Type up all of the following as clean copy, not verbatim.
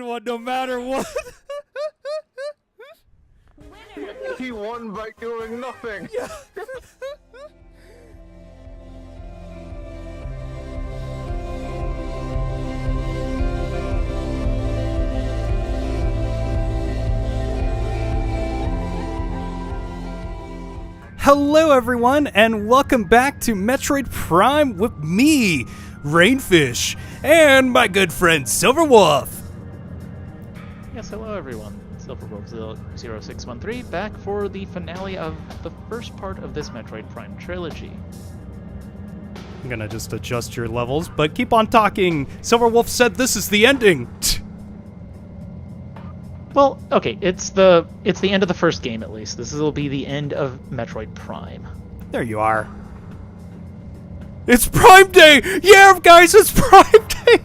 one no matter what. He won by doing nothing. Yeah. Hello everyone, and welcome back to Metroid Prime with me, Rainfish, and my good friend Silverwolf. Yes, hello everyone. Silverwolf0613 back for the finale of the first part of this Metroid Prime trilogy. I'm gonna just adjust your levels, but keep on talking. Silverwolf said this is the ending. Well, okay, it's the end of the first game at least. This will be the end of Metroid Prime. There you are. It's Prime Day! Yeah, guys, it's Prime Day!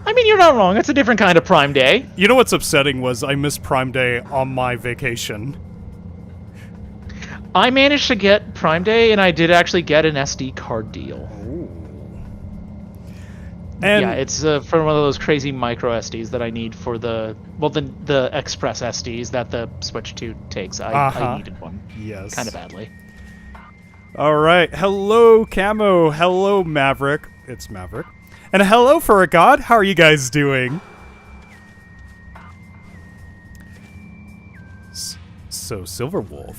I mean, you're not wrong. It's a different kind of Prime Day. You know what's upsetting was I missed Prime Day on my vacation. I managed to get Prime Day, and I did actually get an SD card deal. And yeah, it's for one of those crazy micro SDs that I need for the Express SDs that the Switch 2 takes. I needed one. Yes. Kind of badly. All right. Hello, Camo. Hello, Maverick. It's Maverick. And hello, For a God. How are you guys doing? So, Silverwolf.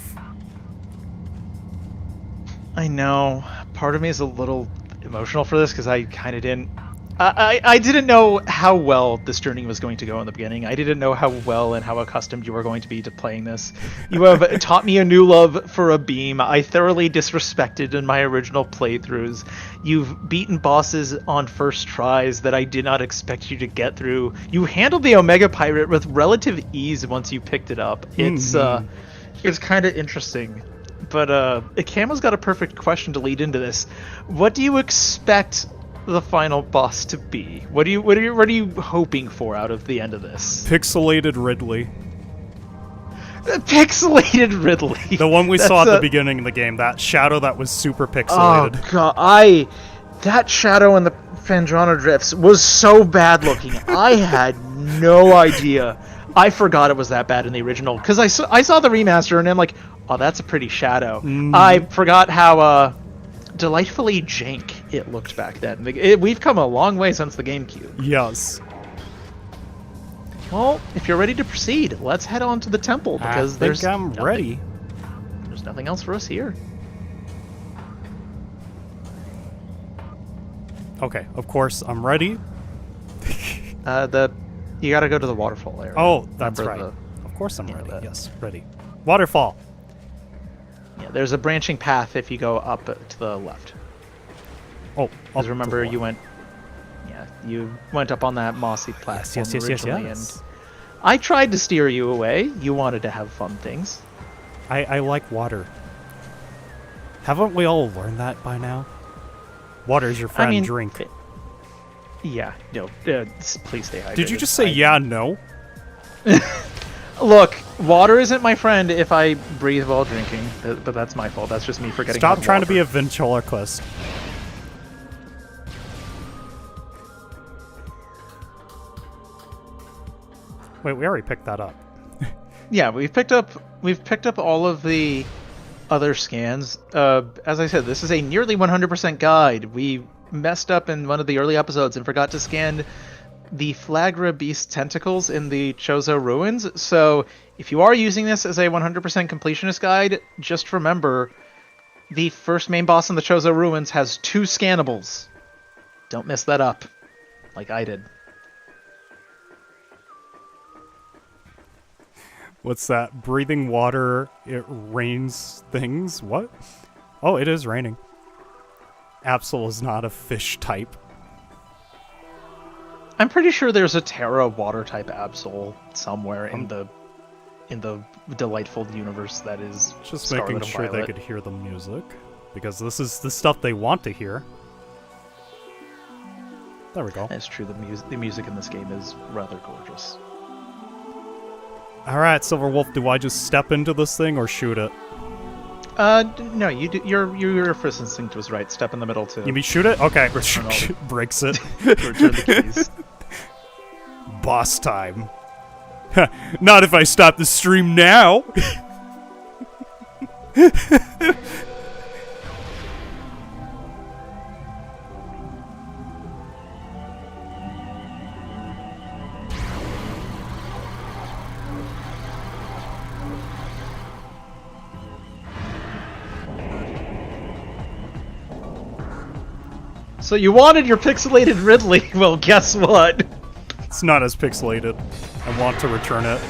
I know. Part of me is a little emotional for this because I kind of didn't. I didn't know how well this journey was going to go in the beginning. I didn't know how well and how accustomed you were going to be to playing this. You have taught me a new love for a beam. I thoroughly disrespected in my original playthroughs. You've beaten bosses on first tries that I did not expect you to get through. You handled the Omega Pirate with relative ease once you picked it up. It's kind of interesting. But Camo's got a perfect question to lead into this. What do you expect the final boss to be? What are you hoping for out of the end of this? Pixelated Ridley. Pixelated Ridley. The one we saw at the beginning of the game. That shadow that was super pixelated. Oh god, that shadow in the Fandrana drifts was so bad looking. I had no idea. I forgot it was that bad in the original because I saw the remaster and I'm like, oh, that's a pretty shadow. I forgot how delightfully jank it looked back then. We've come a long way since the GameCube. Yes. Well, if you're ready to proceed, let's head on to the temple because I'm ready. There's nothing else for us here. Okay, of course I'm ready. You gotta go to the waterfall area. Oh, that's Remember right. Of course I'm ready. Yes, ready. Waterfall. Yeah, there's a branching path if you go up to the left. Oh, because remember you went up on that mossy platform originally, yes. And I tried to steer you away. You wanted to have fun things. I like water. Haven't we all learned that by now? Water is your friend. Drink. Yeah, no, please stay hydrated. Did you just say yeah, no? Look, water isn't my friend if I breathe while drinking, but that's my fault. That's just me forgetting. Stop trying to be a ventriloquist. Wait, we already picked that up. Yeah, we've picked up all of the other scans. As I said, this is a nearly 100% guide. We messed up in one of the early episodes and forgot to scan the Flagra Beast tentacles in the Chozo ruins. So if you are using this as a 100% completionist guide, just remember the first main boss in the Chozo ruins has 2 scannables. Don't mess that up, like I did. What's that? Breathing water, it rains things? What? Oh, it is raining. Absol is not a fish type. I'm pretty sure there's a Terra water type Absol somewhere in the delightful universe that is just Scarlet making and sure Violet. they could hear the music, because this is the stuff they want to hear. There we go. It's true. The music in this game is rather gorgeous. All right, Silverwolf. Do I just step into this thing or shoot it? No, you do, your first instinct was right. Step in the middle to You mean shoot it? Okay. Return all Breaks it. return the keys. Boss time. Not if I stop the stream now. So you wanted your pixelated Ridley? Well, guess what? It's not as pixelated. I want to return it.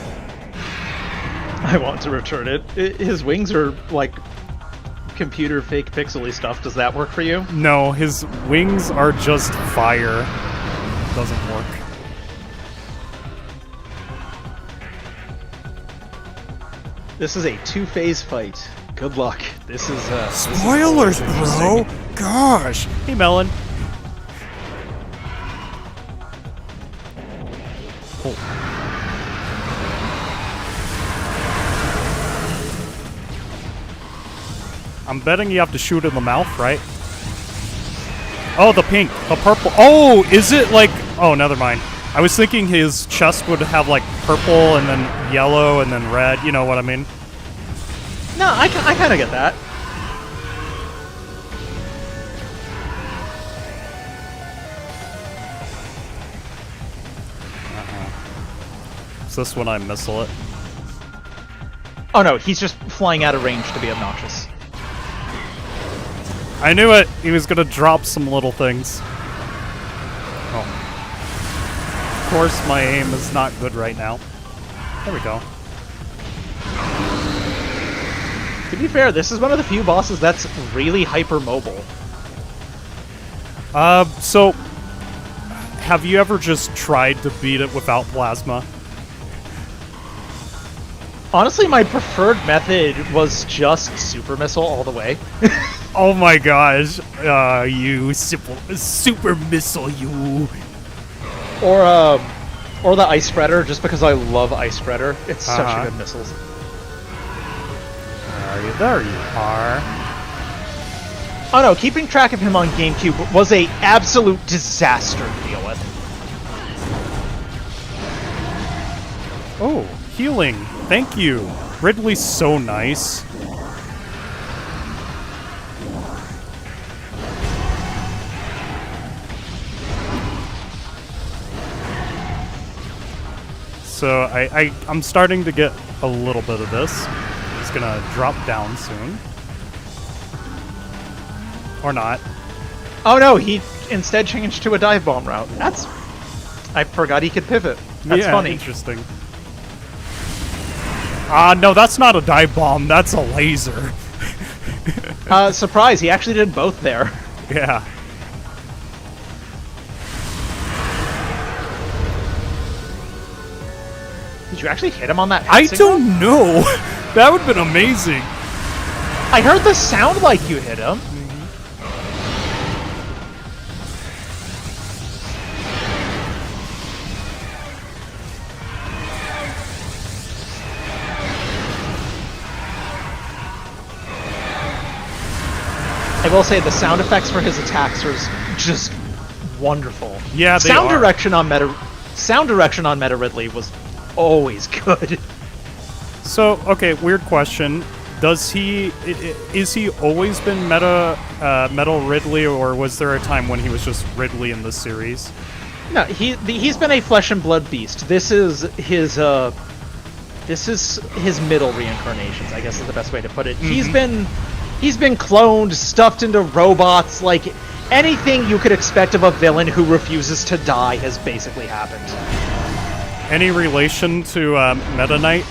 I want to return it. His wings are like computer fake pixely stuff. Does that work for you? No, his wings are just fire. Doesn't work. This is a two-phase fight. Good luck. This is Spoilers, bro! Gosh! Hey, Melon. I'm betting you have to shoot in the mouth, right? Oh, the pink. The purple. Oh, is it like... Oh, never mind. I was thinking his chest would have like purple and then yellow and then red. You know what I mean? No, I kind of get that. Is this when I missile it? Oh no, he's just flying out of range to be obnoxious. I knew it! He was gonna drop some little things. Oh. Of course, my aim is not good right now. There we go. To be fair, this is one of the few bosses that's really hyper-mobile. So... Have you ever just tried to beat it without plasma? Honestly, my preferred method was just super missile all the way. Oh my gosh. You super missile, you. Or the ice spreader, just because I love ice spreader. It's such a good missile. There you are. Oh no, keeping track of him on GameCube was a absolute disaster to deal with. Oh, healing. Thank you. Ridley's so nice. So I'm starting to get a little bit of this. It's gonna drop down soon. Or not. Oh no, he instead changed to a dive bomb route. I forgot he could pivot. That's funny. Interesting. No, that's not a dive bomb. That's a laser. Surprise, he actually did both there. Yeah. Did you actually hit him on that? I don't know. That would have been amazing. I heard the sound like you hit him. I will say the sound effects for his attacks are just wonderful. Yeah, they sound are. direction on Meta Ridley was always good. So, okay, weird question. Is he always been Metal Ridley, or was there a time when he was just Ridley in this series? No, he's been a flesh and blood beast. This is his middle reincarnations, I guess is the best way to put it. He's been cloned, stuffed into robots, like anything you could expect of a villain who refuses to die has basically happened. Any relation to Meta Knight?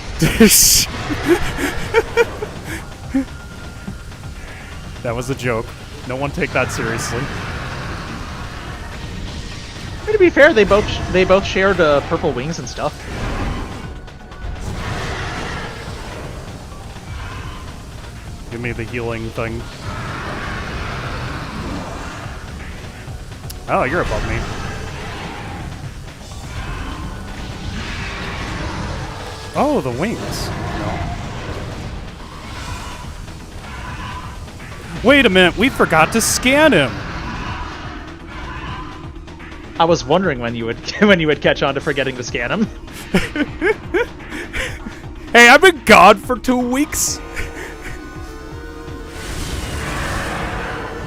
That was a joke. No one take that seriously. To be fair, they both shared purple wings and stuff. Give me the healing thing. Oh, you're above me. Oh, the wings. No. Wait a minute, we forgot to scan him. I was wondering when you would when you would catch on to forgetting to scan him. Hey, I've been gone for 2 weeks.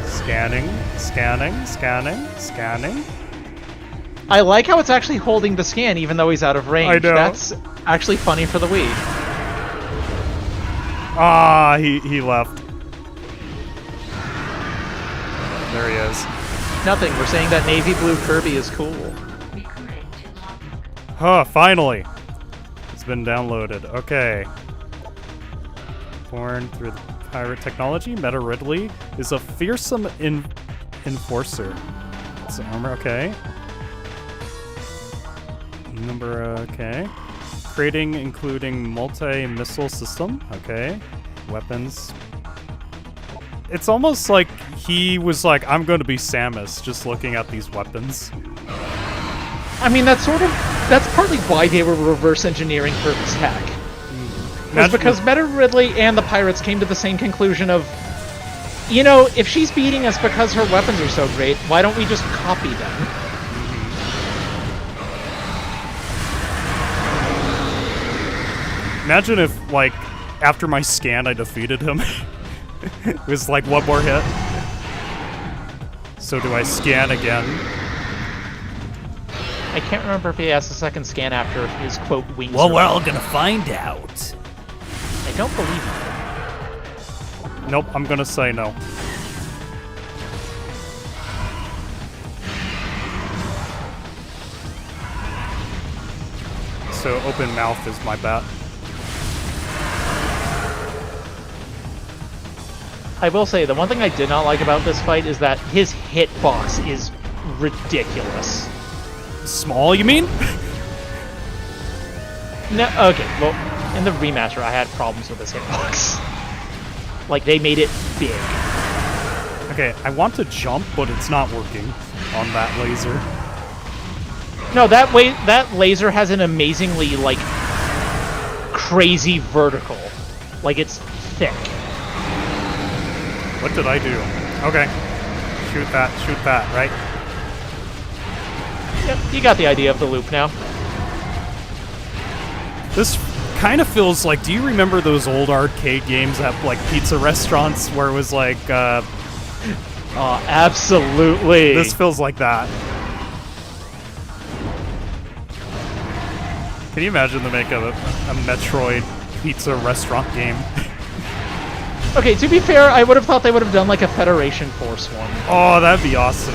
Scanning, scanning, scanning, scanning. I like how it's actually holding the scan even though he's out of range. I know. That's actually funny for the Wii. Ah, he left. There he is. Nothing. We're saying that navy blue Kirby is cool. Huh, finally. It's been downloaded. Okay. Born through the pirate technology, Meta Ridley is a fearsome enforcer. It's armor, okay. Number, okay. Creating, including multi-missile system, okay. Weapons. It's almost like he was like, I'm going to be Samus, just looking at these weapons. I mean, that's partly why they were reverse engineering Kirby's tech. Was because Meta Ridley and the pirates came to the same conclusion of, you know, if she's beating us because her weapons are so great, why don't we just copy them? Imagine if, like, after my scan I defeated him. It was like one more hit. So do I scan again? I can't remember if he has a second scan after his quote wings. Well, we're all gonna find out. I don't believe you. Nope, I'm gonna say no. So open mouth is my bet. I will say, the one thing I did not like about this fight is that his hitbox is ridiculous. Small, you mean? No, okay, well, in the remaster, I had problems with his hitbox. Like, they made it big. Okay, I want to jump, but it's not working on that laser. No, that laser has an amazingly, like, crazy vertical. Like, it's thick. What did I do? Okay. Shoot that, right? Yep, you got the idea of the loop now. This kind of feels like, do you remember those old arcade games at, like, pizza restaurants where it was like, Oh, absolutely. This feels like that. Can you imagine to make a Metroid pizza restaurant game? Okay, to be fair, I would have thought they would have done like a Federation Force one. Oh, that'd be awesome.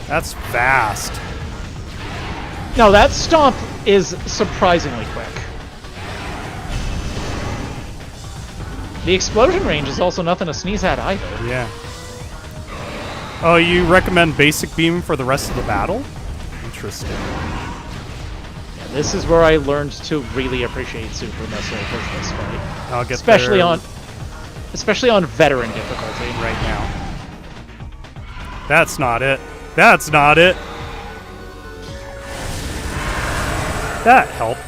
That's fast. No, that stomp is surprisingly quick. The explosion range is also nothing to sneeze at either. Yeah. Oh, you recommend basic beam for the rest of the battle? Interesting. Yeah, this is where I learned to really appreciate Super Missile for this fight. I'll get especially there especially on veteran difficulty. right now. That's not it. That's not it. That helped.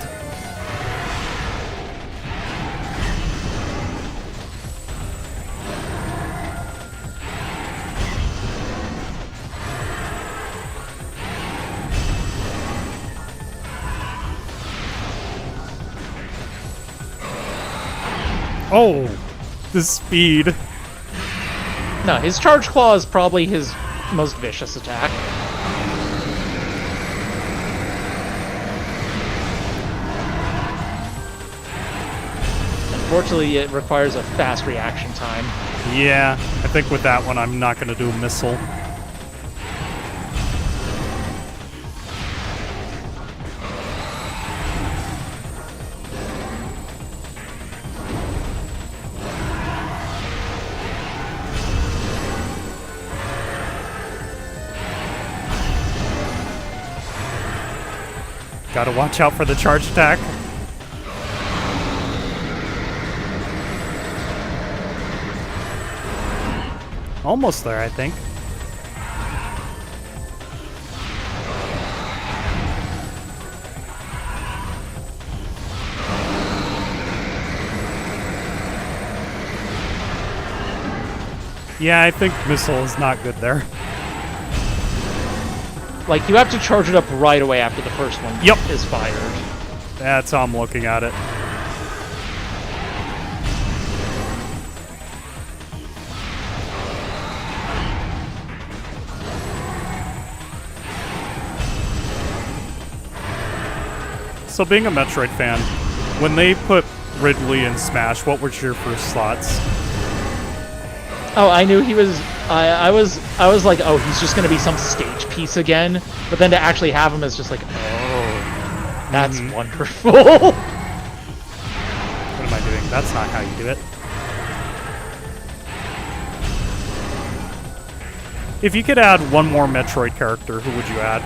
Oh, the speed. No, his Charge Claw is probably his most vicious attack. Unfortunately, it requires a fast reaction time. Yeah, I think with that one, I'm not going to do a missile. Gotta watch out for the charge attack. Almost there, I think. Yeah, I think missile is not good there. Like, you have to charge it up right away after the first one is fired. That's how I'm looking at it. So being a Metroid fan, when they put Ridley in Smash, what were your first thoughts? Oh, I knew he was. I was like, oh, he's just gonna be some stage piece again. But then to actually have him is just like, oh, that's wonderful. What am I doing? That's not how you do it. If you could add one more Metroid character, who would you add?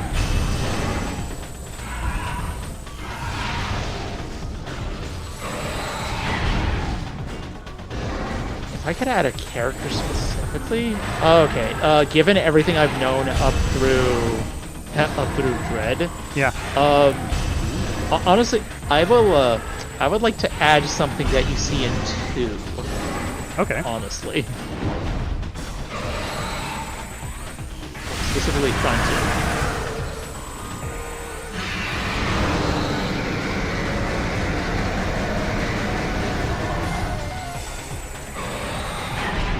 If I could add a character specifically, okay. Given everything I've known up through Dread, Yeah. honestly, I would like to add something that you see in 2. Okay. Honestly, specifically Frontier.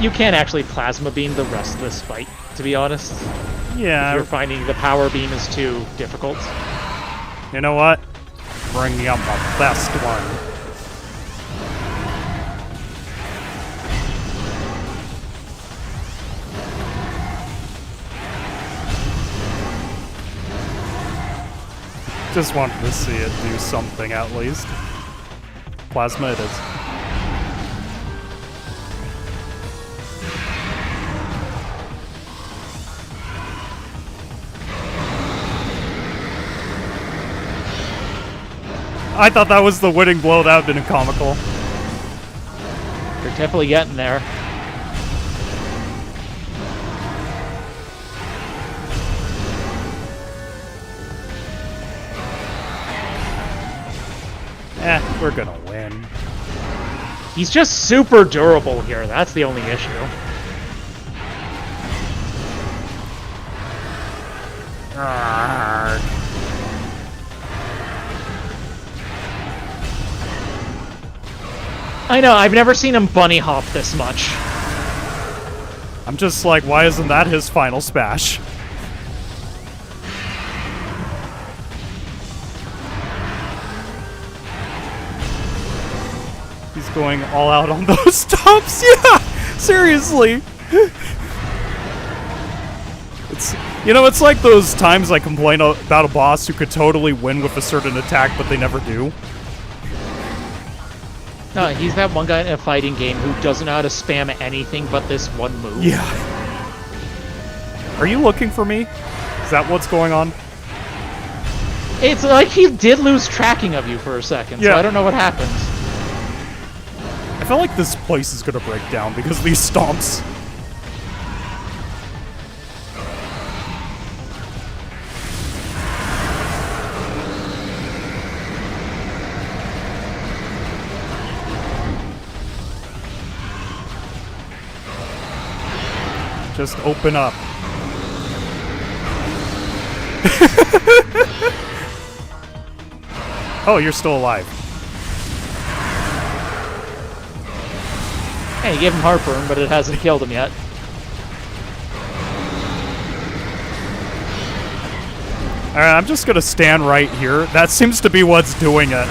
You can't actually plasma beam the rest of this fight, to be honest. Yeah. If you're finding the power beam is too difficult. You know what? Bringing up the best one. Just wanted to see it do something at least. Plasma it is. I thought that was the winning blow. That would have been comical. You're definitely getting there. We're gonna win. He's just super durable here. That's the only issue. Arrgh. I know, I've never seen him bunny hop this much. I'm just like, why isn't that his final smash? He's going all out on those stops. Yeah, seriously. It's like those times I complain about a boss who could totally win with a certain attack, but they never do. No, he's that one guy in a fighting game who doesn't know how to spam anything but this one move. Yeah. Are you looking for me? Is that what's going on? It's like he did lose tracking of you for a second, so I don't know what happened. I feel like this place is gonna break down because of these stomps. Just open up. Oh, you're still alive. Hey, you gave him heartburn, but it hasn't killed him yet. Alright, I'm just gonna stand right here. That seems to be what's doing it.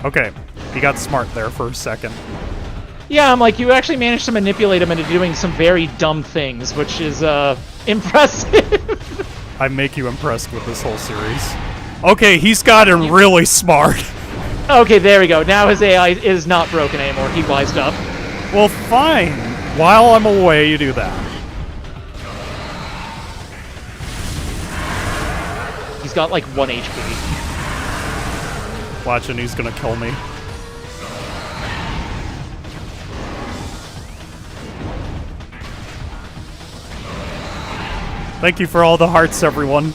Okay, he got smart there for a second. Yeah, I'm like, you actually managed to manipulate him into doing some very dumb things, which is, impressive. I make you impressed with this whole series. Okay, he's gotten really smart. Okay, there we go. Now his AI is not broken anymore. He wised up. Well, fine. While I'm away, you do that. He's got like 1 HP. Watch, and he's gonna kill me. Thank you for all the hearts, everyone.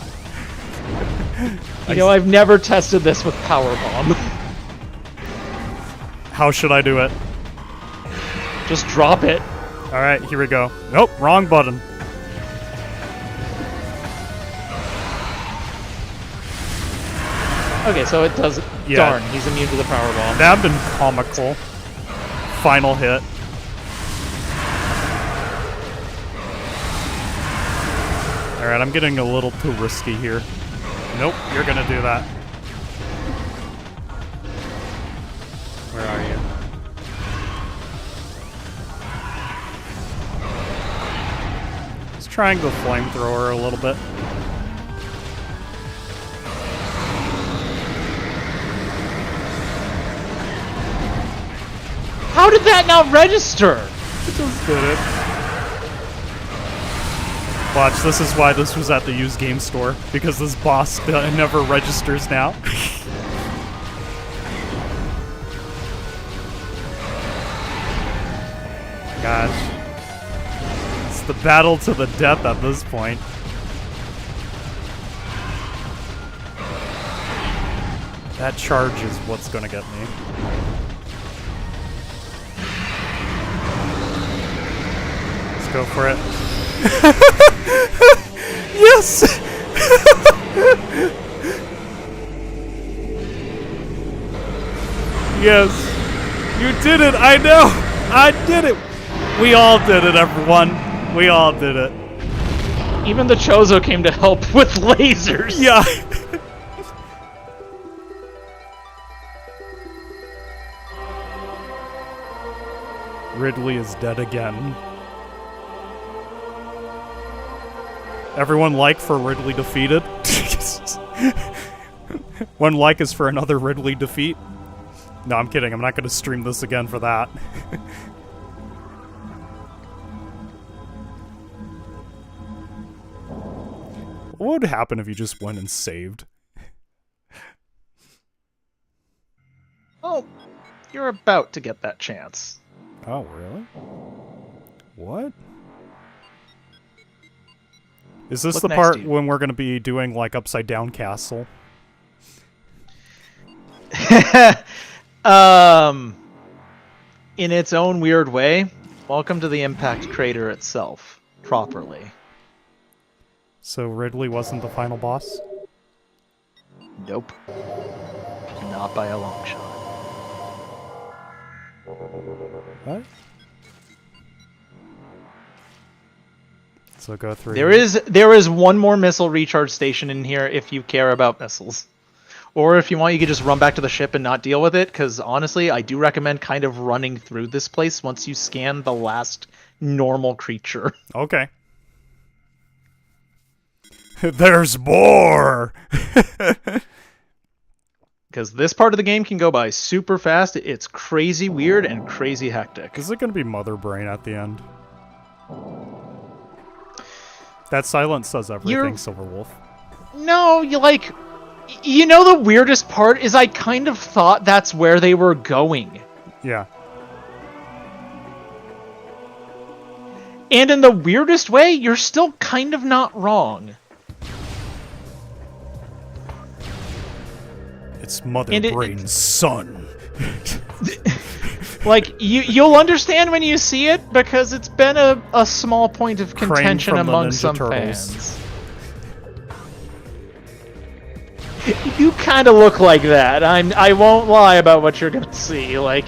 You know, I've never tested this with Power Bomb. How should I do it? Just drop it. Alright, here we go. Nope, wrong button. Okay, so it does. Yeah. Darn, he's immune to the Power Bomb. That'd been comical. Final hit. Alright, I'm getting a little too risky here. Nope, you're gonna do that. Where are you? Let's trying the flamethrower a little bit. How did that not register? It just did it. Watch, this is why this was at the used game store. Because this boss never registers now. Gosh. It's the battle to the death at this point. That charge is what's gonna get me. Let's go for it. Yes! Yes! You did it! I know! I did it! We all did it, everyone. We all did it. Even the Chozo came to help with lasers. Yeah. Ridley is dead again. Everyone like for Ridley defeated? One like is for another Ridley defeat? No, I'm kidding. I'm not going to stream this again for that. What would happen if you just went and saved? Oh, you're about to get that chance. Oh, really? What? Is this Look the next part to you. when we're going to be doing, like, Upside Down Castle? In its own weird way, welcome to the Impact Crater itself, properly. So Ridley wasn't the final boss? Nope. Not by a long shot. What? So go through. There is one more missile recharge station in here if you care about missiles. Or if you want, you could just run back to the ship and not deal with it, because honestly, I do recommend kind of running through this place once you scan the last normal creature. Okay. There's more! Because this part of the game can go by super fast, it's crazy weird and crazy hectic. Is it going to be Mother Brain at the end? That silence says everything, Silverwolf. No, you know the weirdest part is I kind of thought that's where they were going. Yeah. And in the weirdest way, you're still kind of not wrong. It's Mother Brain's son. Like, you'll understand when you see it, because it's been a small point of contention from the among Ninja some Turtles. fans. You kind of look like that. I won't lie about what you're gonna see. Like,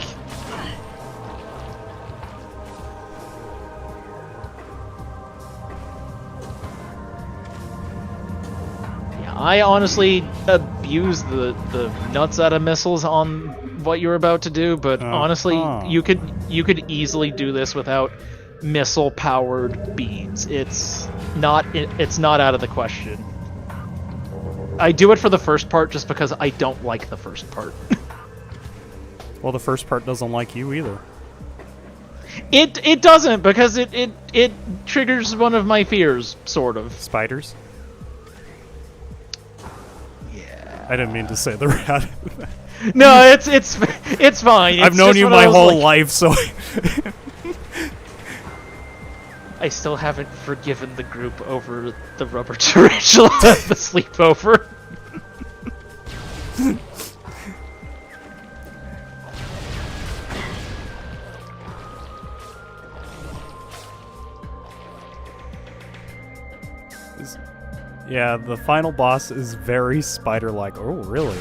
yeah, I honestly abuse the nuts out of missiles on what you're about to do, but honestly, you could easily do this without missile powered beams. It's not out of the question. I do it for the first part just because I don't like the first part. Well, the first part doesn't like you either. It doesn't, because it triggers one of my fears, sort of. Spiders? Yeah. I didn't mean to say the rat. No, it's fine. It's I've known just you when I my was whole like, life, so... I still haven't forgiven the group over the rubber tarantula at the sleepover. Yeah, the final boss is very spider-like. Oh, really?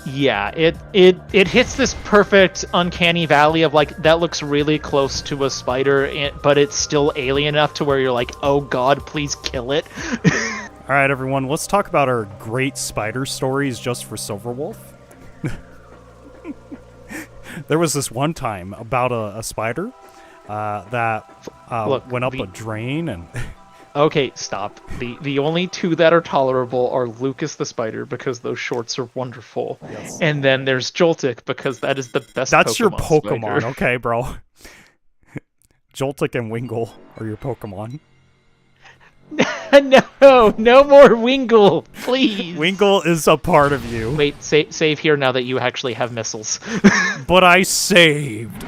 Yeah, it hits this perfect uncanny valley of like, that looks really close to a spider, but it's still alien enough to where you're like, oh god, please kill it. All right, everyone, let's talk about our great spider stories just for Silverwolf. There was this one time about a spider that Look, went up a drain and... Okay, stop. The only two that are tolerable are Lucas the Spider, because those shorts are wonderful. Yes. And then there's Joltik, because that is the best That's Pokemon your Pokemon, spider. okay, bro. Joltik and Wingull are your Pokemon. No more Wingull, please. Wingull is a part of you. Wait, save here now that you actually have missiles. But I saved.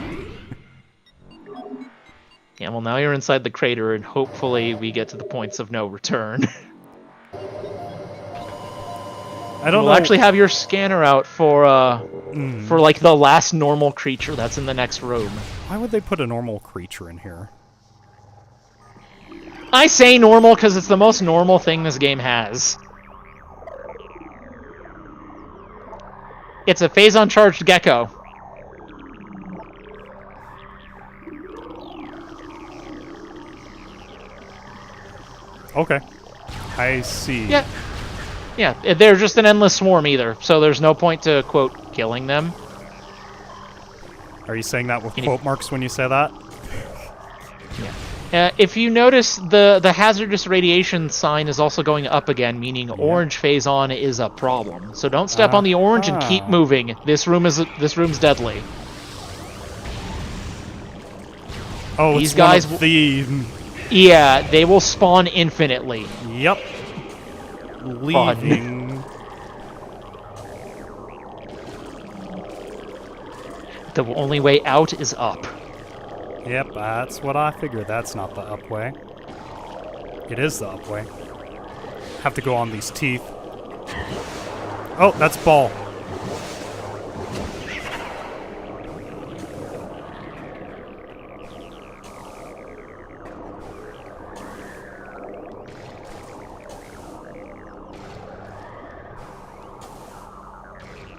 Yeah, well, now you're inside the crater, and hopefully we get to the points of no return. I don't We'll know. actually have your scanner out for like the last normal creature that's in the next room. Why would they put a normal creature in here? I say normal because it's the most normal thing this game has. It's a phase-on-charged gecko. Okay. I see. Yeah. Yeah, they're just an endless swarm either, so there's no point to, quote, killing them. Are you saying that with quote marks when you say that? If you notice, the hazardous radiation sign is also going up again, meaning orange phase on is a problem. So don't step on the orange and keep moving. This room's deadly. Oh, These it's guys one of the... Yeah, they will spawn infinitely. Yep. Leaving. The only way out is up. Yep, that's what I figured. That's not the up way. It is the up way. Have to go on these teeth. Oh, that's ball.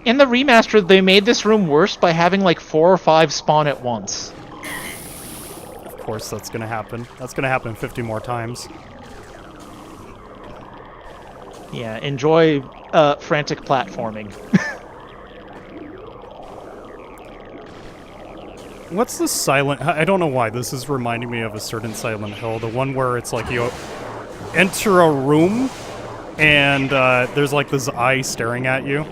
In the remaster, they made this room worse by having like 4 or 5 spawn at once. Of course that's gonna happen. That's gonna happen 50 more times. Yeah, enjoy frantic platforming. What's the Silent... I don't know why. This is reminding me of a certain Silent Hill. The one where it's like you enter a room and there's like this eye staring at you.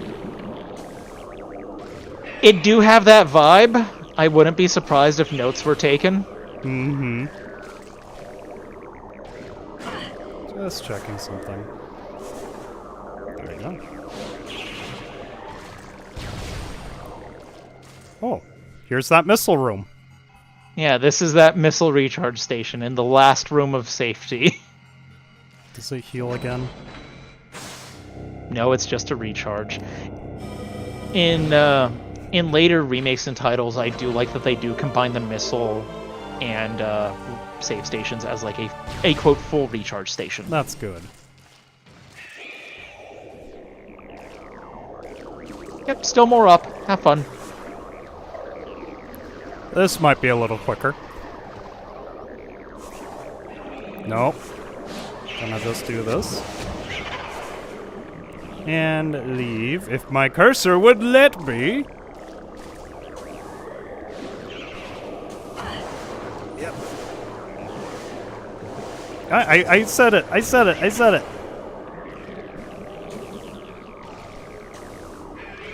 It do have that vibe. I wouldn't be surprised if notes were taken. Mm-hmm. Just checking something. There you go. Oh, here's that missile room. Yeah, this is that missile recharge station in the last room of safety. Does it heal again? No, it's just a recharge. In later remakes and titles, I do like that they do combine the missile and save stations as like a quote full recharge station. That's good. Yep, still more up. Have fun. This might be a little quicker. Nope. Gonna just do this. And leave, if my cursor would let me. Yep. I said it. I said it. I said it.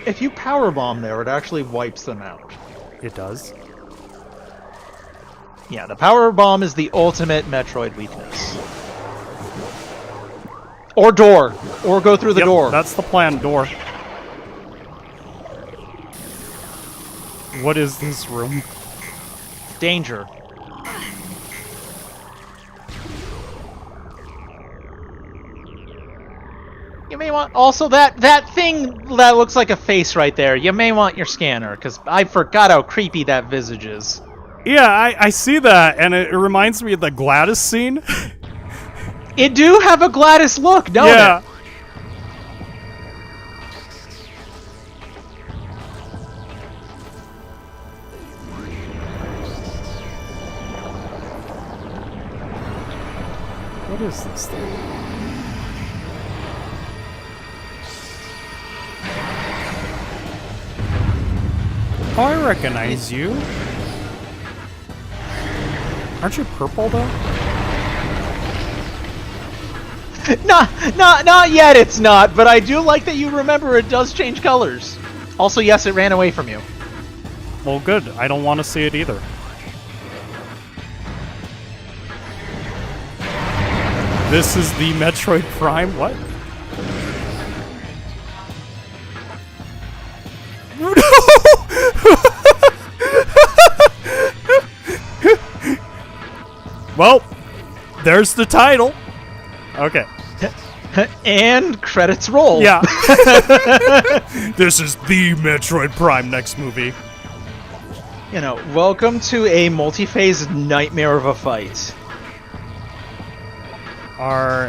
If you power bomb there, it actually wipes them out. It does. Yeah, the power bomb is the ultimate Metroid weakness. Or door. Or go through the Yep, door. that's the plan, door. What is this room? Danger. You may want also that thing that looks like a face right there. You may want your scanner because I forgot how creepy that visage is. Yeah, I see that, and it reminds me of the Gladys scene. It do have a Gladys look, don't Yeah. it? What is this thing? Oh, I recognize you. Aren't you purple, though? Not yet. It's not, but I do like that you remember it does change colors. Also, yes, it ran away from you. Well, good. I don't want to see it either. This is the Metroid Prime. What? Well, there's the title. Okay. And credits roll. Yeah. This is the Metroid Prime next movie. You know, welcome to a multi-phase nightmare of a fight. Our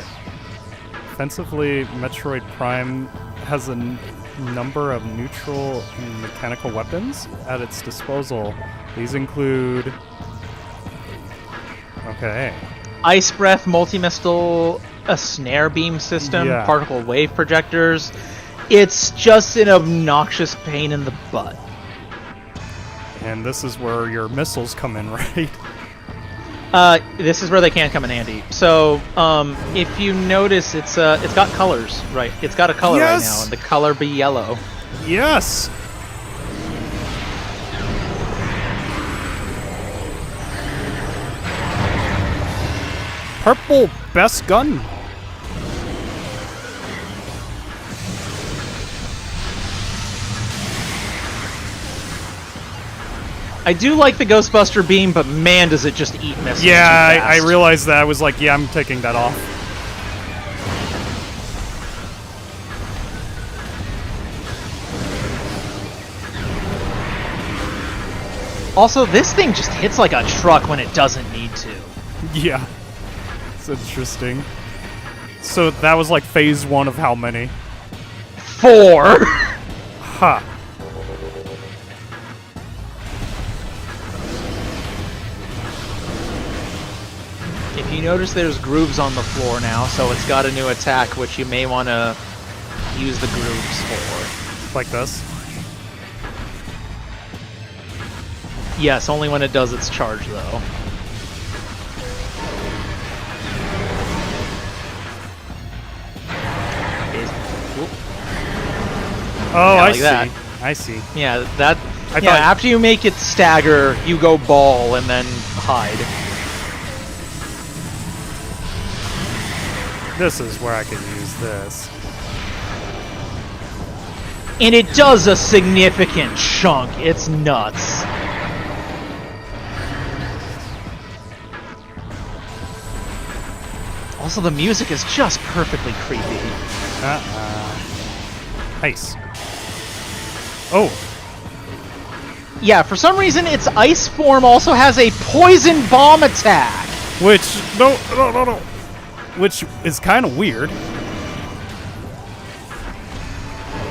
offensively Metroid Prime has a number of neutral and mechanical weapons at its disposal. These include... Okay. Ice breath, multi-missile, a snare beam system, Yeah. particle wave projectors. It's just an obnoxious pain in the butt. And this is where your missiles come in, right? This is where they can come in handy. So, if you notice, it's got colors, right? It's got a color right Yes! now, and the color be yellow. Yes! Purple best gun. I do like the Ghostbuster beam, but man, does it just eat missiles. Yeah, too I fast. realized that. I was like, yeah, I'm taking that off. Also, this thing just hits like a truck when it doesn't need to. Yeah. It's interesting. So that was like phase 1 of how many? 4. Ha. If you notice, there's grooves on the floor now, so it's got a new attack, which you may want to use the grooves for. Like this. Yes, only when it does its charge, though. Oh, Yeah, I like see. that. I see. Yeah, that. I Yeah, thought- after you make it stagger, you go ball and then hide. This is where I could use this. And it does a significant chunk. It's nuts. Also, the music is just perfectly creepy. Nice. Oh, Yeah, for some reason, its ice form also has a poison bomb attack. which no. Which is kind of weird.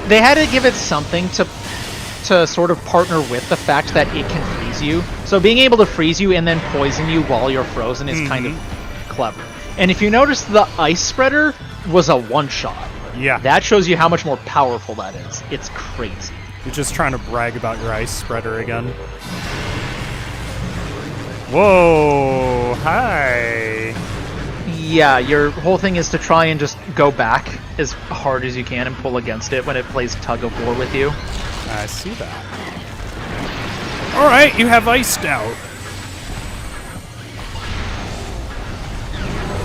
They had to give it something to sort of partner with the fact that it can freeze you. So being able to freeze you and then poison you while you're frozen is kind of clever. And if you notice, the ice spreader was a one-shot. Yeah. That shows you how much more powerful that is. It's crazy. You're just trying to brag about your ice spreader again. Whoa! Hi. Yeah, your whole thing is to try and just go back as hard as you can and pull against it when it plays tug of war with you. I see that. All right, you have iced out.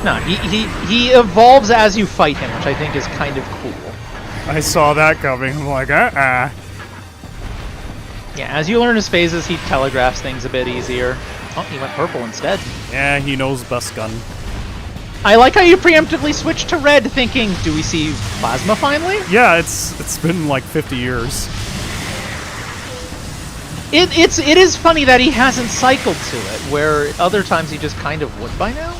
No, he evolves as you fight him, which I think is kind of cool. I saw that coming. I'm like, Yeah, as you learn his phases, he telegraphs things a bit easier. Oh, he went purple instead. Yeah, he knows best gun. I like how you preemptively switched to red, thinking, do we see plasma finally? Yeah, it's been like 50 years. It is funny that he hasn't cycled to it, where other times he just kind of would by now.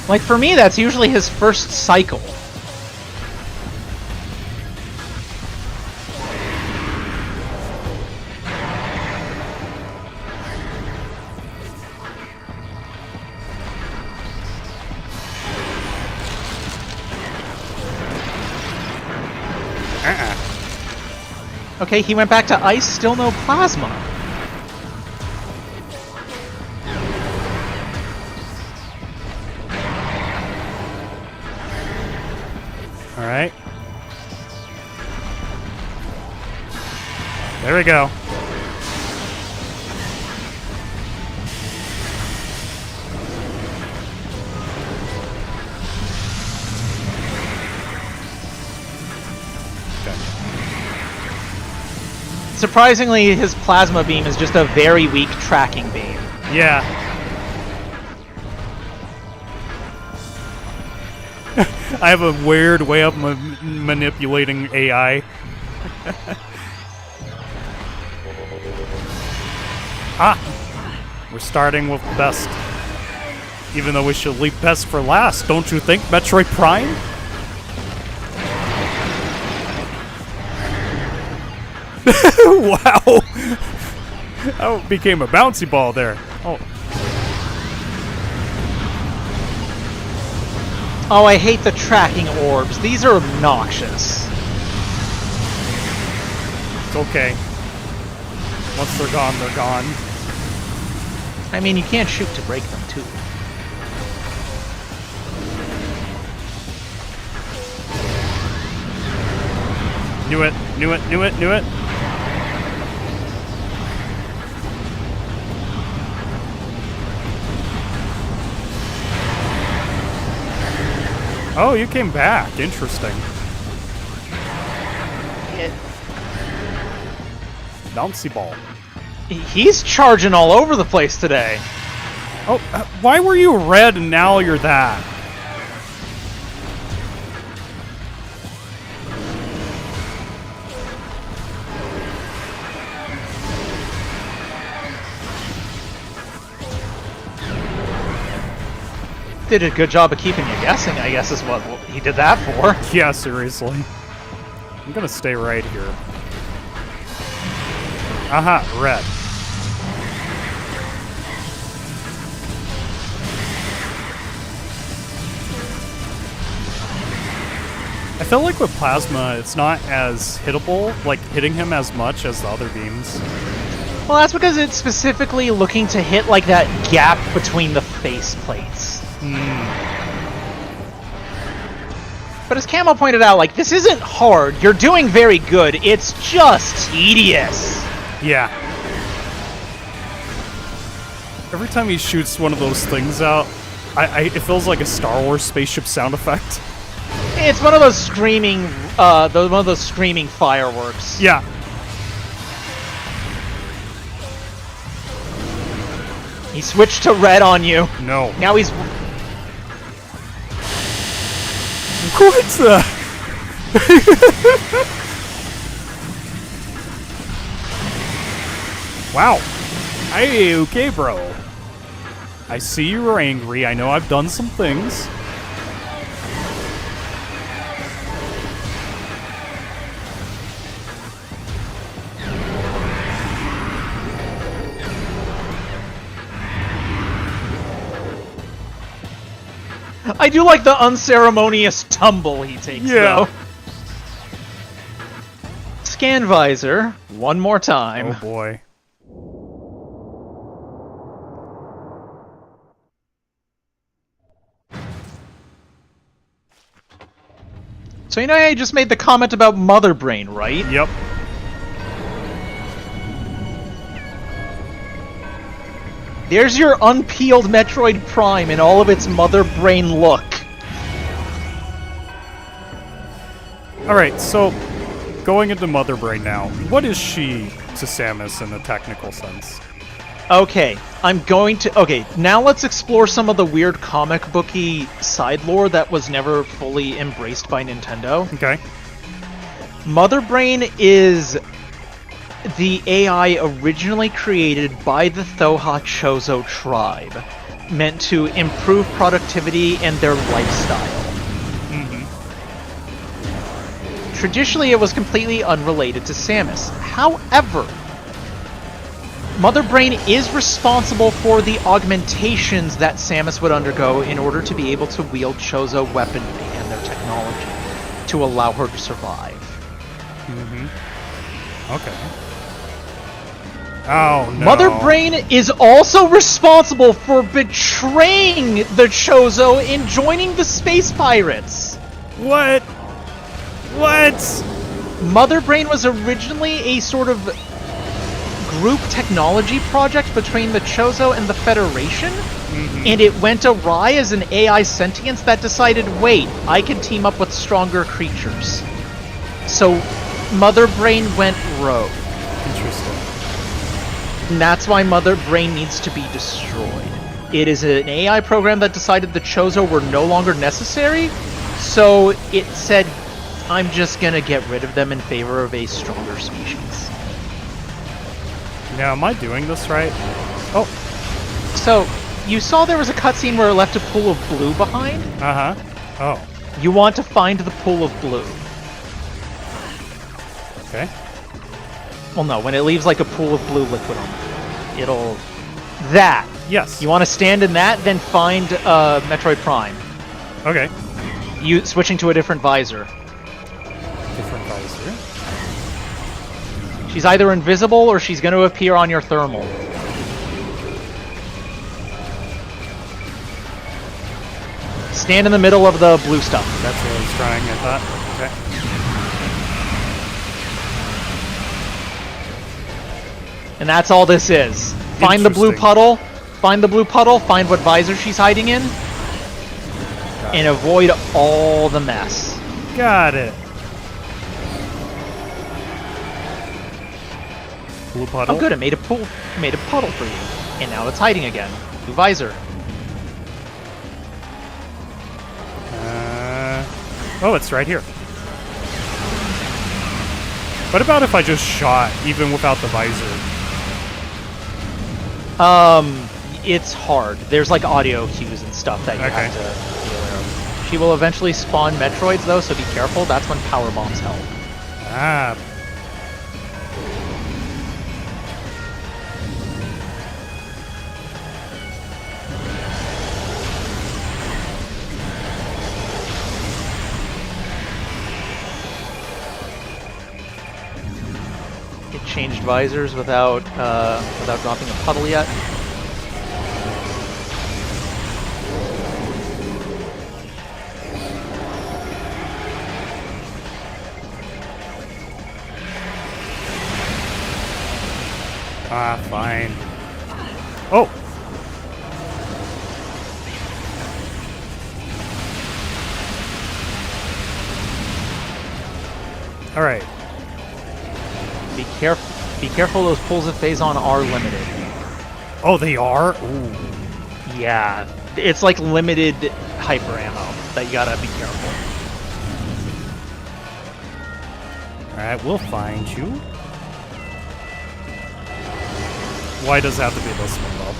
Like, for me, that's usually his first cycle. Okay, he went back to ice, still no plasma. Alright. There we go. Surprisingly, his plasma beam is just a very weak tracking beam. Yeah. I have a weird way of manipulating AI. We're starting with best. Even though we should leave best for last, don't you think, Metroid Prime? Wow! That became a bouncy ball there. Oh. Oh, I hate the tracking orbs. These are obnoxious. It's okay. Once they're gone, they're gone. I mean, you can't shoot to break them, too. Knew it, knew it, knew it, knew it. Oh, you came back. Interesting. Bouncy ball. He's charging all over the place today. Oh, why were you red and now you're that? Did a good job of keeping you guessing, I guess is what he did that for. Yeah, seriously. I'm gonna stay right here. Aha, red. I feel like with Plasma, it's not as hittable, like hitting him as much as the other beams. Well, that's because it's specifically looking to hit like that gap between the face plates. But as Camo pointed out, like, this isn't hard. You're doing very good. It's just tedious. Yeah. Every time he shoots one of those things out, it feels like a Star Wars spaceship sound effect. It's one of those screaming, one of those screaming fireworks. Yeah. He switched to red on you. No. Now he's... What the? Wow. Hey, okay, bro. I see you were angry. I know I've done some things. I do like the unceremonious tumble he takes, though. Scan visor, one more time. Oh boy. So you know I just made the comment about Mother Brain, right? Yep. There's your unpeeled Metroid Prime in all of its mother brain look. Alright, so going into Mother Brain now, what is she to Samus in a technical sense? Okay, Okay, now let's explore some of the weird comic booky side lore that was never fully embraced by Nintendo. Okay. Mother Brain is the AI originally created by the Thoha Chozo tribe, meant to improve productivity and their lifestyle. Traditionally, it was completely unrelated to Samus. However, Mother Brain is responsible for the augmentations that Samus would undergo in order to be able to wield Chozo weaponry and their technology to allow her to survive. Okay. Oh, no. Mother Brain is also responsible for betraying the Chozo in joining the Space Pirates. What? What? Mother Brain was originally a sort of group technology project between the Chozo and the Federation, and it went awry as an AI sentience that decided, wait, I can team up with stronger creatures. So Mother Brain went rogue. Interesting. And that's why Mother Brain needs to be destroyed. It is an AI program that decided the Chozo were no longer necessary, so it said, I'm just gonna get rid of them in favor of a stronger species. Now, am I doing this right? Oh. So, you saw there was a cutscene where it left a pool of blue behind? Uh-huh. Oh. You want to find the pool of blue. Okay. Well, no, when it leaves like a pool of blue liquid on the floor. It'll... That! Yes. You want to stand in that, then find Metroid Prime. Okay. You switching to a different visor. Different visor. She's either invisible or she's going to appear on your thermal. Stand in the middle of the blue stuff. That's what I was trying, I thought. Okay. And that's all this is. Find the blue Interesting. puddle. Find the blue puddle. Find what visor she's hiding in. And avoid all the mess. Got it. Blue puddle. Oh, good. It made a pool. It made a puddle for you. And now it's hiding again. Blue visor. Oh, it's right here. What about if I just shot, even without the visor? It's hard. There's like audio cues and stuff that you have to be aware of. She will eventually spawn Metroids though, so be careful. That's when power bombs help. Ah. It changed visors without dropping a puddle yet. Ah, fine. Oh! Alright. Be careful, those pools of Phazon are limited. Oh, they are? Ooh. Yeah, it's like limited hyper ammo that you gotta be careful. Alright, we'll find you. Why does it have to be this one, though?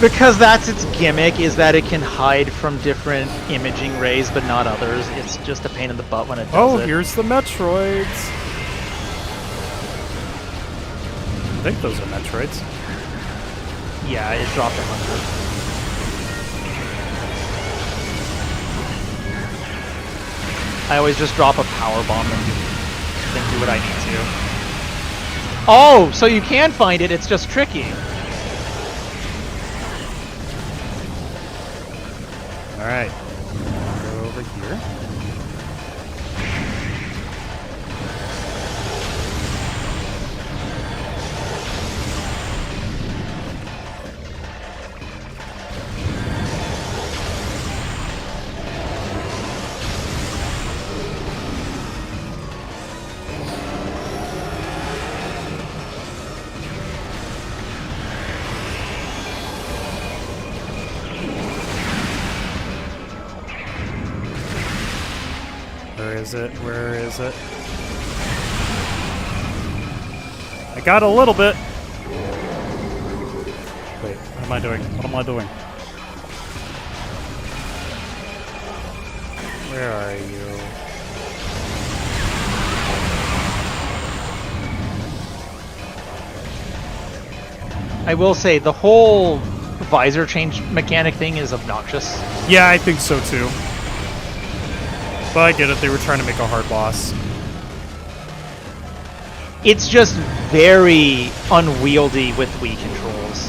Because that's its gimmick, is that it can hide from different imaging rays but not others. It's just a pain in the butt when it does it. Here's the Metroids. I think those are Metroids. Yeah, it dropped 100. I always just drop a power bomb and then do what I need to. Oh, so you can find it, it's just tricky. Alright. Go over here. is it? Where is it? I got a little bit. Wait, what am I doing? What am I doing? Where are you? I will say the whole visor change mechanic thing is obnoxious. Yeah, I think so too. But I get it, they were trying to make a hard boss. It's just very unwieldy with Wii controls.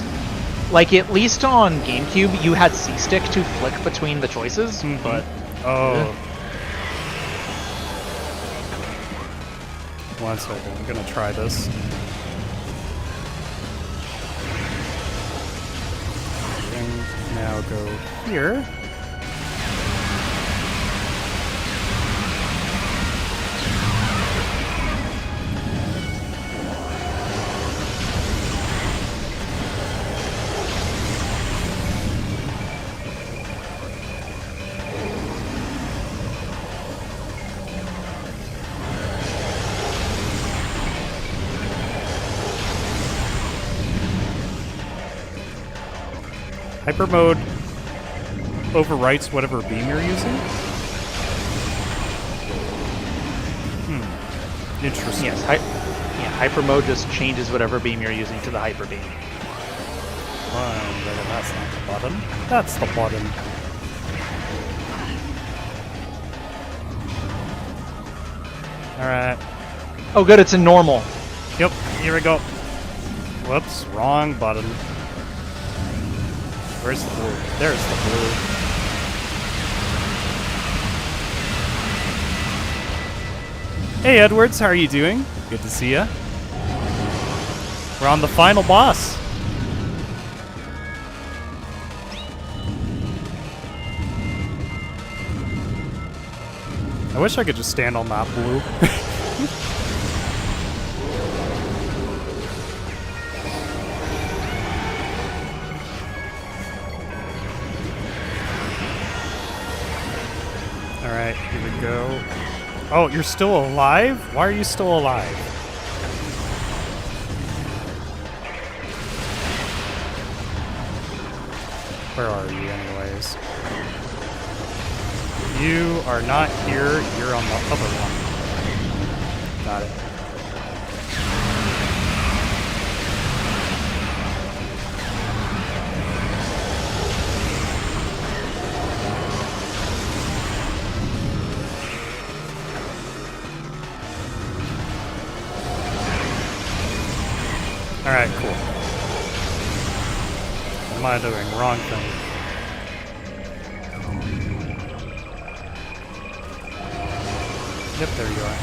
Like, at least on GameCube, you had C-Stick to flick between the choices, but... Oh. One second, I'm gonna try this. And now go here. Hyper mode overwrites whatever beam you're using? Interesting. Yes, hyper mode just changes whatever beam you're using to the hyper beam. That's not the button. That's the button. Alright. Oh good, it's in normal. Yep, here we go. Whoops, wrong button. Where's the blue? There's the blue. Hey Edwards, how are you doing? Good to see ya. We're on the final boss. I wish I could just stand on that blue. Alright, here we go. Oh, you're still alive? Why are you still alive? Where are you anyways? You are not here, you're on the other one. Got it. Alright, cool. What am I doing? Wrong thing. Yep, there you are.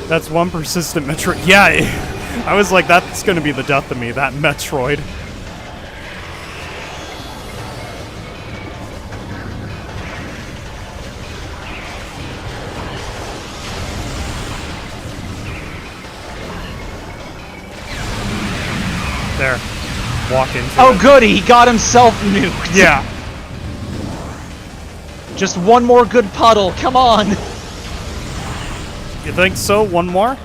That's one persistent Metroid. Yeah, I was like, that's gonna be the death of me, that Metroid. There. Walk into Oh it. goody, he got himself nuked. Yeah. Just one more good puddle, come on. You think so? One more?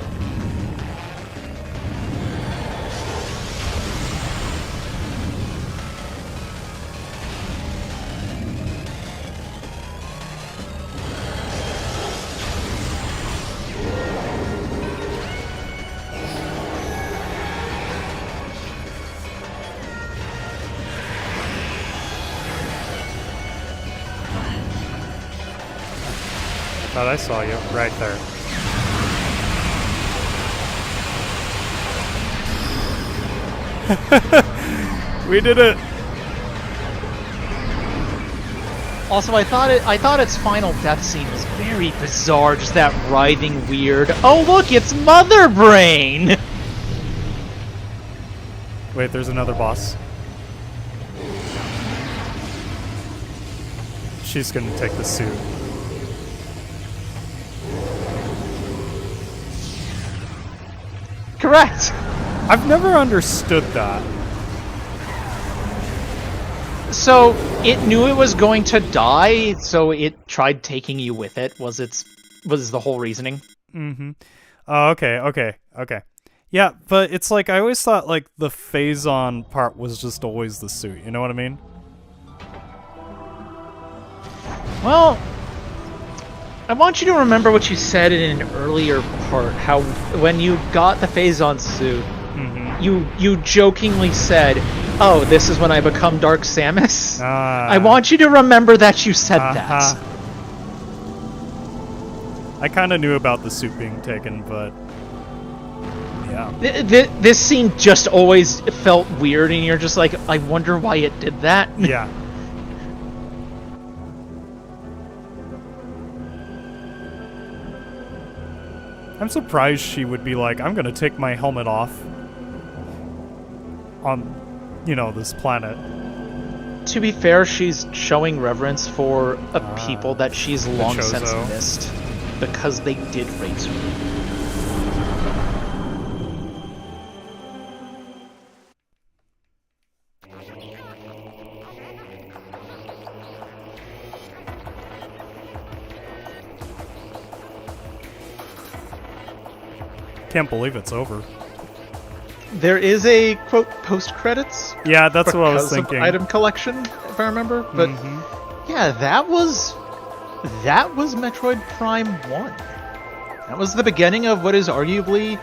I thought I saw you right there. We did it. Also, I thought its final death scene was very bizarre, just that writhing weird. Oh look, it's Mother Brain. Wait, there's another boss. She's gonna take the suit. Correct. I've never understood that. So it knew it was going to die, so it tried taking you with it. Was the whole reasoning? Mm-hmm. Oh, okay. Yeah, but it's like I always thought like the phase-on part was just always the suit. You know what I mean? Well, I want you to remember what you said in an earlier part. How when you got the Phazon suit, you jokingly said, "Oh, this is when I become Dark Samus." I want you to remember that you said that. I kind of knew about the suit being taken, but yeah. This scene just always felt weird, and you're just like, I wonder why it did that. Yeah. I'm surprised she would be like, I'm gonna take my helmet off on, this planet. To be fair, she's showing reverence for a people that she's long since Chozo. missed, because they did raise her. Can't believe it's over. There is a quote post credits. Yeah, that's what I was because of thinking. item collection, if I remember. But yeah, that was Metroid Prime 1. That was the beginning of what is arguably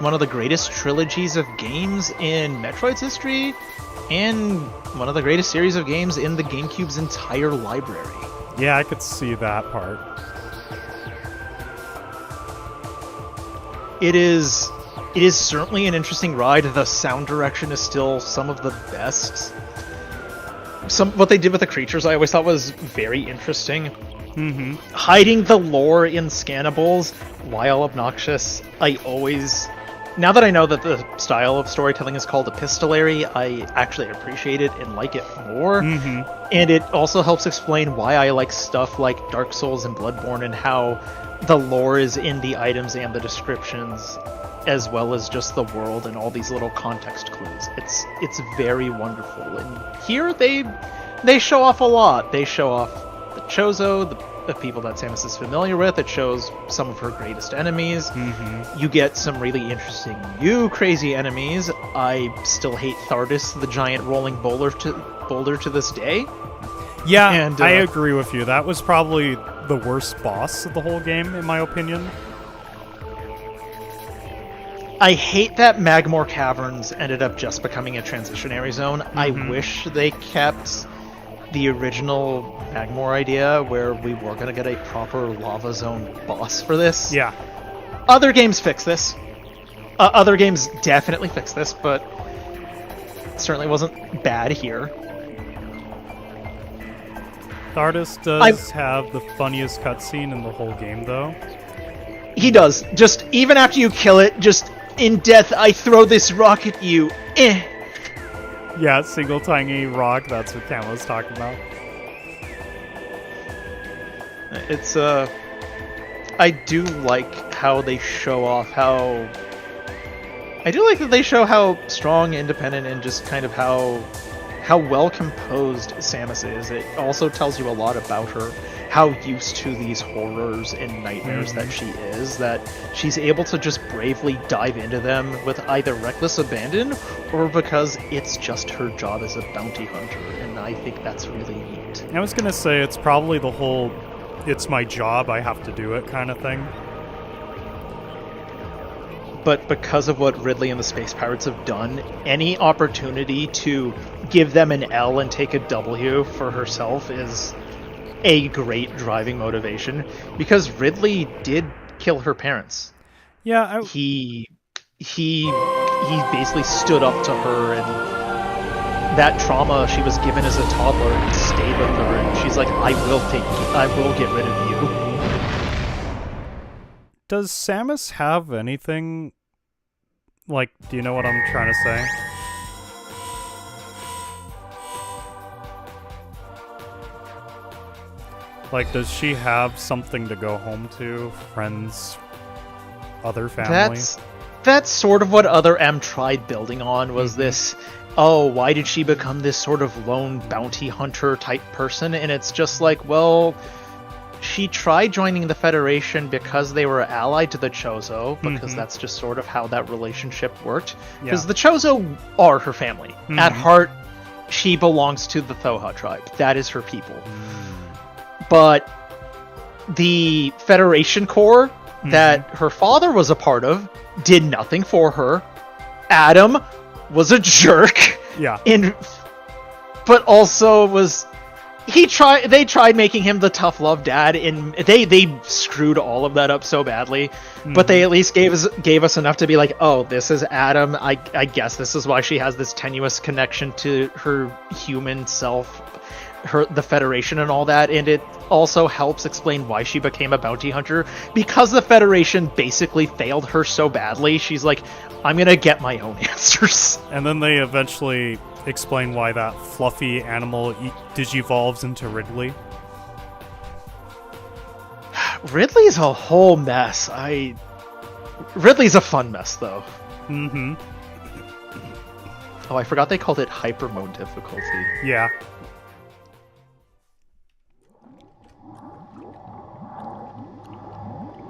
one of the greatest trilogies of games in Metroid's history, and one of the greatest series of games in the GameCube's entire library. Yeah, I could see that part. It is certainly an interesting ride. The sound direction is still some of the best. What they did with the creatures I always thought was very interesting. Hiding the lore in scannables, while obnoxious, now that I know that the style of storytelling is called epistolary, I actually appreciate it and like it more. And it also helps explain why I like stuff like Dark Souls and Bloodborne, and how the lore is in the items and the descriptions, as well as just the world and all these little context clues. It's very wonderful. And here they show off a lot. They show off the Chozo, the people that Samus is familiar with. It shows some of her greatest enemies. You get some really interesting new crazy enemies. I still hate Thardus, the giant rolling boulder to this day. Yeah, And, I agree with you. That was probably the worst boss of the whole game, in my opinion. I hate that Magmore Caverns ended up just becoming a transitionary zone. I wish they kept the original Magmore idea, where we were going to get a proper lava zone boss for this. Yeah. Other games fix this. Other games definitely fix this, but it certainly wasn't bad here. Thardus does have the funniest cutscene in the whole game, though. He does. Just, even after you kill it, just, in death, I throw this rock at you. Yeah, single tiny rock, that's what Cam was talking about. It's, I do like how they show off how... I do like that they show how strong, independent, and just kind of how well composed Samus is. It also tells you a lot about her, how used to these horrors and nightmares that she is, that she's able to just bravely dive into them with either reckless abandon or because it's just her job as a bounty hunter, and I think that's really neat. I was gonna say, it's probably the whole, it's my job, I have to do it kind of thing. But because of what Ridley and the Space Pirates have done, any opportunity to give them an L and take a W for herself is a great driving motivation, because Ridley did kill her parents. Yeah, He basically stood up to her, and that trauma she was given as a toddler stayed with her, and she's like, I will get rid of you. Does Samus have anything, like, do you know what I'm trying to say? Like, does she have something to go home to? Friends? Other family? That's sort of what Other M tried building on, was this oh, why did she become this sort of lone bounty hunter type person? And it's just like, well, she tried joining the Federation because they were allied to the Chozo, because that's just sort of how that relationship worked. Because the Chozo are her family. At heart, she belongs to the Thoha tribe. That is her people. But the Federation Corps that her father was a part of did nothing for her. Adam was a jerk. Yeah. But also was they tried making him the tough love dad, and they screwed all of that up so badly. But they at least gave us enough to be like, oh, this is Adam. I guess this is why she has this tenuous connection to her human self, the Federation and all that. And it also helps explain why she became a bounty hunter, because the Federation basically failed her so badly. She's like, I'm gonna get my own answers. And then they eventually explain why that fluffy animal digivolves into Ridley. Ridley's a whole mess. Ridley's a fun mess, though. Mm-hmm. Oh, I forgot they called it hyper mode difficulty. Yeah.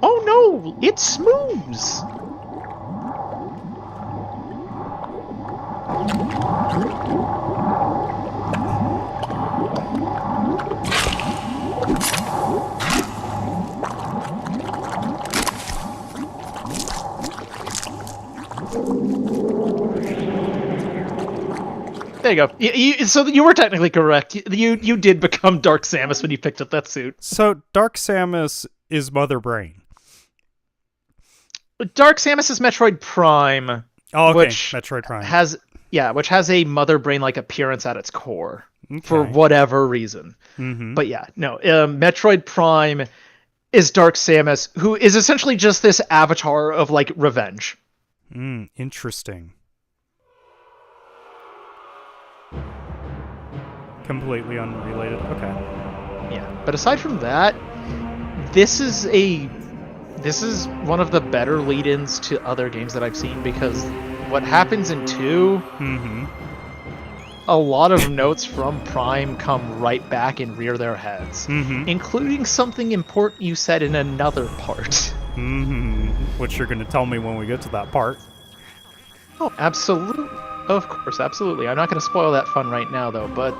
Oh no, it smooths. There you go. So you were technically correct. You did become Dark Samus when you picked up that suit. So Dark Samus is Mother Brain. Dark Samus is Metroid Prime. Oh, okay. Which Metroid Prime which has a Mother Brain-like appearance at its core for whatever reason. But yeah, no. Metroid Prime is Dark Samus, who is essentially just this avatar of like revenge. Interesting. Completely unrelated. Okay. Yeah, but aside from that, this is one of the better lead-ins to other games that I've seen, because what happens in 2, a lot of notes from Prime come right back and rear their heads, including something important you said in another part. Which you're going to tell me when we get to that part. Oh, absolutely. Of course, absolutely. I'm not going to spoil that fun right now, though, but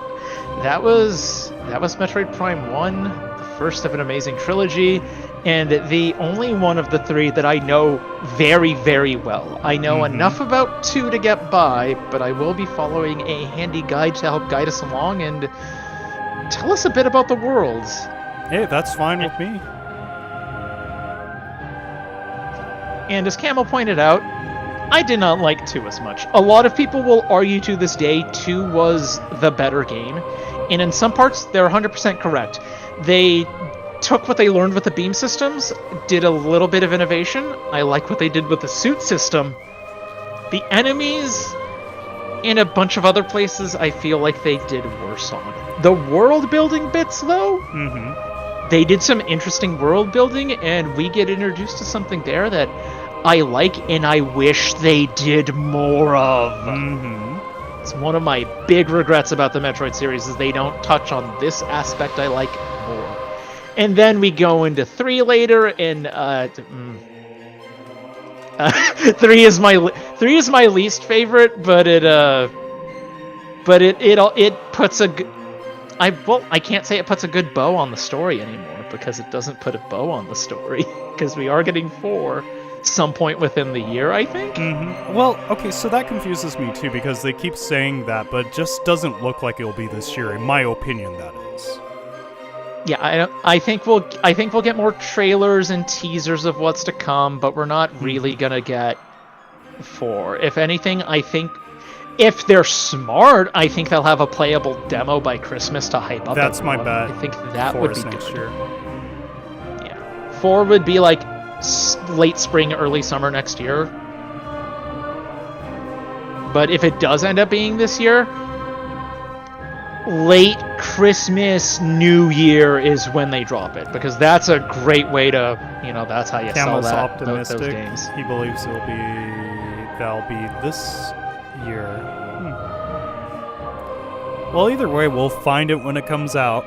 that was Metroid Prime 1, the first of an amazing trilogy, and the only one of the 3 that I know very, very well. I know enough about 2 to get by, but I will be following a handy guide to help guide us along and tell us a bit about the worlds. Hey, that's fine with me. And as Camel pointed out, I did not like 2 as much. A lot of people will argue to this day 2 was the better game, and in some parts they're 100% correct. They took what they learned with the beam systems, did a little bit of innovation. I like what they did with the suit system. The enemies and a bunch of other places I feel like they did worse on. The world building bits, though, they did some interesting world building, and we get introduced to something there that I like and I wish they did more of. It's one of my big regrets about the Metroid series is they don't touch on this aspect I like more. And then we go into 3 later, and 3 is my least favorite, but it puts I can't say it puts a good bow on the story anymore, because it doesn't put a bow on the story, because we are getting 4 some point within the year, I think. Well, okay, so that confuses me too, because they keep saying that, but it just doesn't look like it'll be this year, in my opinion, that is. Yeah, I think we'll get more trailers and teasers of what's to come, but we're not really gonna get 4. If anything, I think if they're smart, I think they'll have a playable demo by Christmas to hype up. That's my bet. I think that would be next good. year. Yeah, 4 would be like late spring, early summer next year. But if it does end up being this year, late Christmas, New Year is when they drop it, because that's a great way to, that's how you Camel's sell optimistic. those games. He believes that'll be this year. Well, either way, we'll find it when it comes out.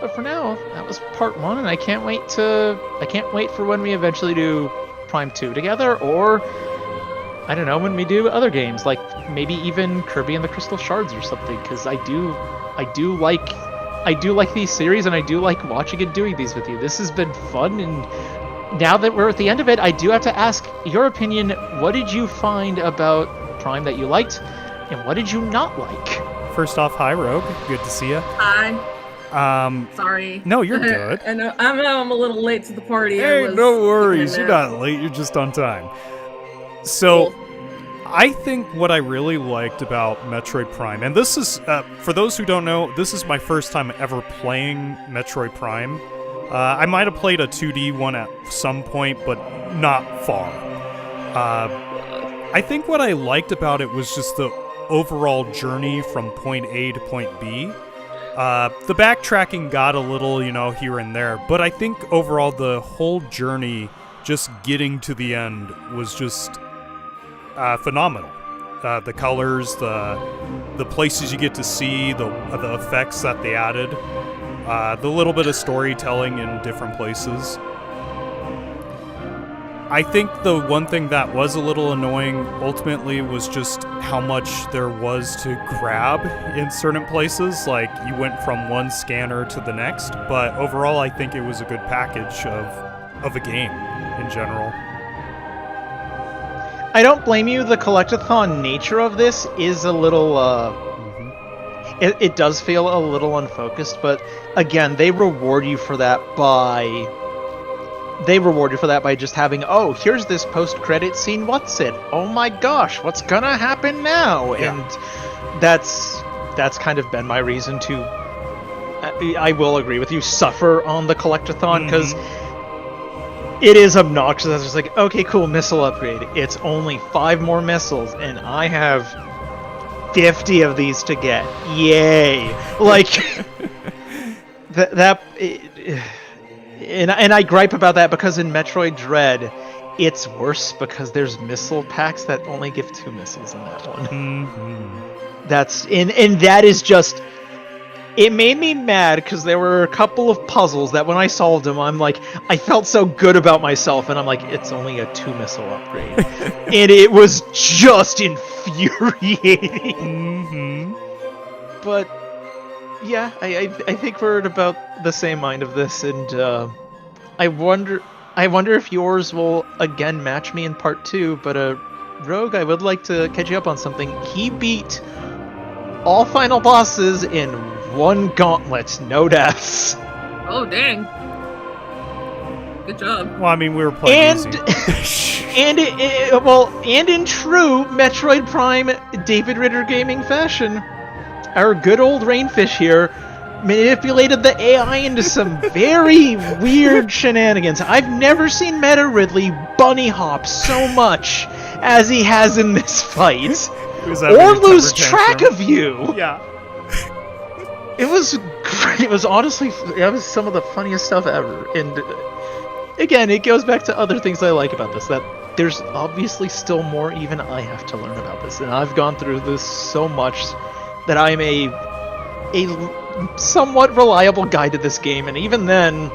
But for now, that was part 1, and I can't wait for when we eventually do Prime 2 together, or I don't know, when we do other games, like maybe even Kirby and the Crystal Shards or something, because I do like these series, and I do like watching and doing these with you. This has been fun, and now that we're at the end of it, I do have to ask your opinion. What did you find about Prime that you liked, and what did you not like? First off, hi Rogue, good to see you. Hi. Sorry. No, you're good. I know I'm a little late to the party. Hey, no worries. You're not late. You're just on time. So, I think what I really liked about Metroid Prime, and this is, for those who don't know, this is my first time ever playing Metroid Prime. I might have played a 2D one at some point, but not far. I think what I liked about it was just the overall journey from point A to point B. The backtracking got a little, here and there, but I think overall the whole journey, just getting to the end, was just phenomenal. The colors, the places you get to see, the effects that they added, the little bit of storytelling in different places. I think the one thing that was a little annoying ultimately was just how much there was to grab in certain places. Like, you went from one scanner to the next, but overall I think it was a good package of a game in general. I don't blame you. The collectathon nature of this is a little, it does feel a little unfocused, but again, they reward you for that by just having, oh, here's this post-credit scene, what's it? Oh my gosh, what's gonna happen now? Yeah. And that's kind of been my reason to, I will agree with you, suffer on the collectathon, because it is obnoxious. It's just like, okay, cool, missile upgrade. It's only 5 more missiles, and I have 50 of these to get. Yay! Like, and I gripe about that because in Metroid Dread, it's worse because there's missile packs that only give 2 missiles in that one. That's and that is just. It made me mad because there were a couple of puzzles that when I solved them, I'm like, I felt so good about myself, and I'm like, it's only a 2 missile upgrade, and it was just infuriating. But yeah, I think we're at about the same mind of this, and I wonder if yours will again match me in part 2. But Rogue, I would like to catch you up on something. He beat all final bosses in 1 gauntlet, no deaths. Oh dang! Good job. Well, I mean, we were playing easy. and in true Metroid Prime David Ritter gaming fashion, our good old Rainfish here manipulated the AI into some very weird shenanigans. I've never seen Meta Ridley bunny hop so much as he has in this fight, or lose track of you. Yeah. It was great. It was honestly, that was some of the funniest stuff ever. And again, it goes back to other things I like about this, that there's obviously still more even I have to learn about this. And I've gone through this so much that I'm a somewhat reliable guide to this game. And even then,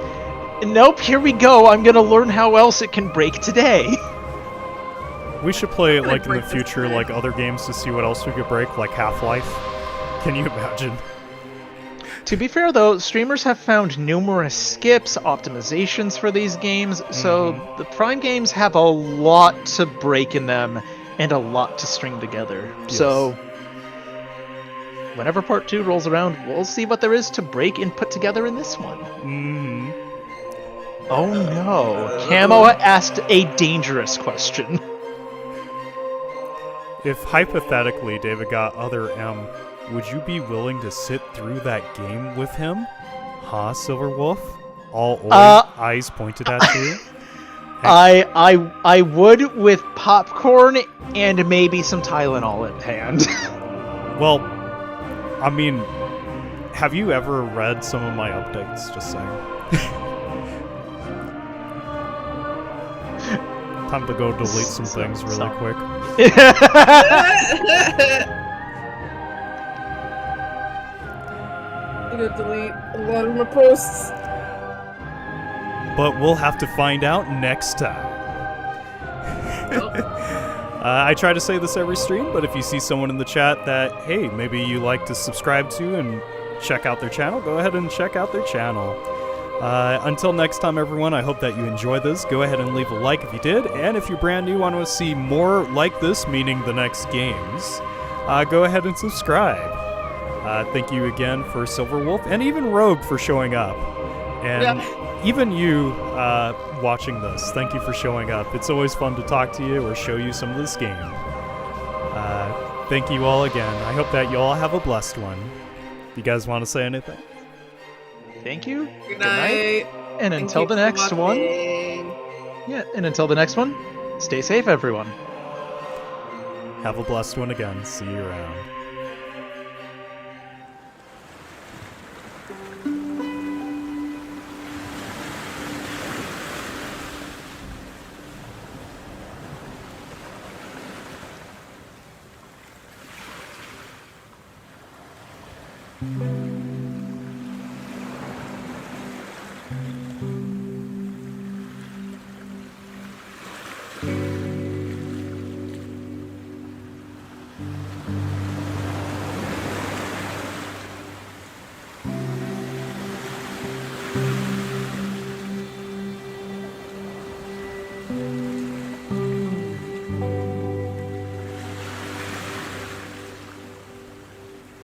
nope, here we go. I'm going to learn how else it can break today. We should play it like in the future, like other games, to see what else we could break, like Half-Life. Can you imagine? To be fair, though, streamers have found numerous skips, optimizations for these games, so the Prime games have a lot to break in them and a lot to string together. Yes. So, whenever Part 2 rolls around, we'll see what there is to break and put together in this one. Oh no, Camo asked a dangerous question. If hypothetically David got other M, would you be willing to sit through that game with him? Huh, Silverwolf? All eyes pointed at you? I would, with popcorn and maybe some Tylenol in hand. Well, I mean, have you ever read some of my updates? Just saying. Time to go delete some things really quick. gonna delete a lot of my posts. But we'll have to find out next time. Nope. I try to say this every stream, but if you see someone in the chat that, hey, maybe you like to subscribe to and check out their channel, go ahead and check out their channel. Until next time, everyone, I hope that you enjoy this. Go ahead and leave a like if you did, and if you're brand new and want to see more like this, meaning the next games, go ahead and subscribe. Thank you again for Silver Wolf, and even Rogue for showing up. And even you watching this, thank you for showing up. It's always fun to talk to you or show you some of this game. Thank you all again. I hope that you all have a blessed one. You guys want to say anything? Thank you. Good night. And until the next one. Yeah, and until the next one, stay safe, everyone. Have a blessed one again. See you around. Bye.